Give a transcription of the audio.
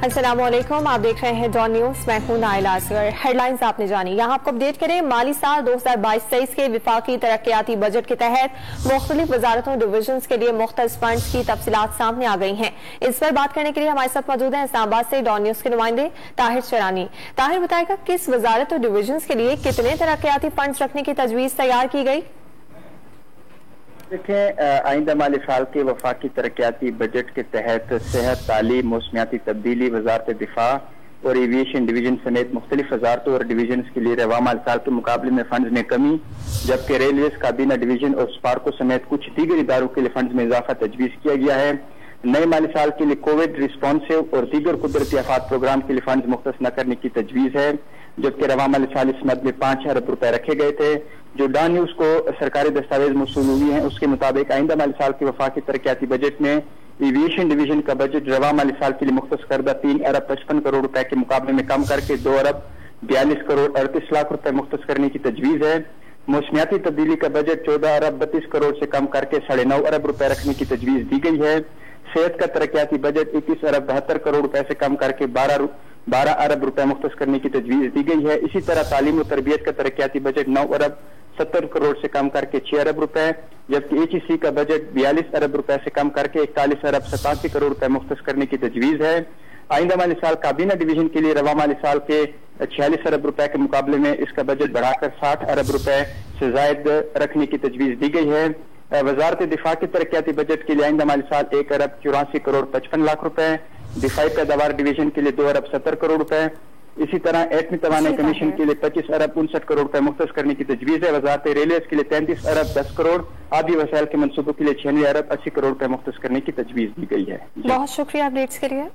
अस्सलामुअलैकुम, आप देख रहे हैं डॉन न्यूज। मैं हूं नाइला असगर। हेडलाइंस आपने जानी, यहाँ आपको अपडेट करें। माली साल 2022-23 के विफाकी तरक्याती बजट के तहत मुख्तलिफ वजारतों डिवीजन के लिए मुख्तलिफ फंड्स की तफसीलात सामने आ गई हैं। इस पर बात करने के लिए हमारे साथ मौजूद है इस्लामाबाद से डॉन न्यूज के नुमाइंदे ताहिर चरानी। ताहिर, बताएगा किस वजारत और डिवीजन के लिए कितने तरक्याती फंड्स रखने की तजवीज तैयार की गई? देखें, आइंदा माली साल के वफाकी तरक्याती बजट के तहत सेहत, तालीम, मौसमियाती तब्दीली, वजारत दिफा और एविएशन डिवीजन समेत मुख्तलिफ वजारतों और डिवीजन के लिए रवा माली साल के मुकाबले में फंड में कमी, जबकि रेलवे, काबीना डिवीजन और स्पार्को समेत कुछ दीगर इदारों के लिए फंड में इजाफा तजवीज किया गया है। नए माली साल के लिए कोविड रिस्पॉन्सिव और दीगर कुदरती आफात प्रोग्राम के लिए फंड मुख्तस न करने की तजवीज है, जबकि रवा माली साल इस मद में 5 अरब रुपए रखे गए थे। जो डॉन न्यूज को सरकारी दस्तावेज मौसूल हुई है, उसके मुताबिक आइंदा माली साल के वफाकी तरक्याती बजट में एविएशन डिवीजन का बजट रवा माली साल के लिए मुख्तस करदा 3 अरब 55 करोड़ रुपए के मुकाबले में कम करके 2 अरब 42 करोड़ 38 लाख रुपए मुख्तस करने की तजवीज है। मौसमियाती तब्दीली का बजट 14 अरब 32 करोड़ से कम करके 9.5 अरब रुपए रखने की तजवीज दी गई है। सेहत का तरक्याती बजट 21 अरब 72 करोड़ रुपए से कम करके 12 अरब रुपए मुख्तस करने की तजवीज दी गई है। इसी तरह तालीम और तरबियत का तरक्याती बजट 9 अरब 70 करोड़ से कम करके 6 अरब रुपए, जबकि HEC का बजट 42 अरब रुपए से कम करके 41 अरब 87 करोड़ रुपए मुख्तस करने की तजवीज है। आइंदा माली साल काबीना डिवीजन के लिए रवा माली साल के 46 अरब रुपए के मुकाबले में इसका बजट बढ़ाकर 60 अरब रुपए से जायद रखने की तजवीज दी गई है। वजारत दिफा के तरक्याती बजट के लिए आइंदा माली साल 1 अरब 84 करोड़ 55 लाख रुपए, दिफाई पैदावार डिवीजन के लिए 2 अरब 70 करोड़ रुपए, इसी तरह एटमी तवानाई कमीशन के लिए 25 अरब 59 करोड़ रुपए मुख्तस करने की तजवीज है। वजारत रेलवे के लिए 33 अरब 10 करोड़, आबी वसाइल के मनसूबों के लिए 96 अरब 80 करोड़ रुपए मुख्तस करने की तजवीज दी गई है। बहुत शुक्रिया अपडेट्स के लिए।